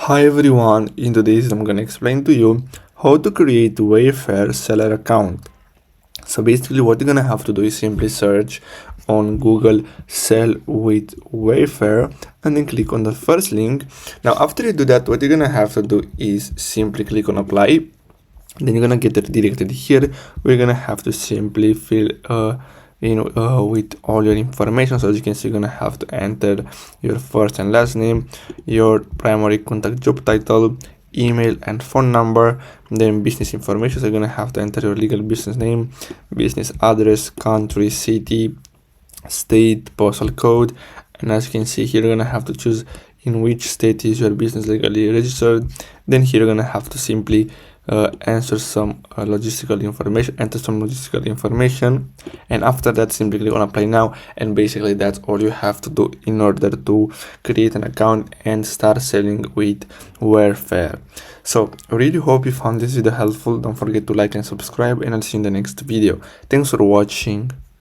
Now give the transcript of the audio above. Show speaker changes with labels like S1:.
S1: Hi everyone, in today's I'm gonna explain to you how to create Wayfair seller account. So basically what you're gonna have to do is simply search on Google sell with Wayfair and then click on the first link. Now after you do that, what you're gonna have to do is simply click on apply. Then you're gonna get redirected here. We're gonna have to simply fill with all your information. So as you can see, you're gonna have to enter your first and last name, your primary contact job title, email and phone number, then business information. So you're gonna have to enter your legal business name, business address, country, city, state, postal code, and as you can see here, you're gonna have to choose in which state is your business legally registered. Then here you're gonna have to simply enter some logistical information, and after that simply click on apply now, and basically that's all you have to do in order to create an account and start selling with Wayfair. So I really hope you found this video helpful. Don't forget to like and subscribe, and I'll see you in the next video. Thanks for watching.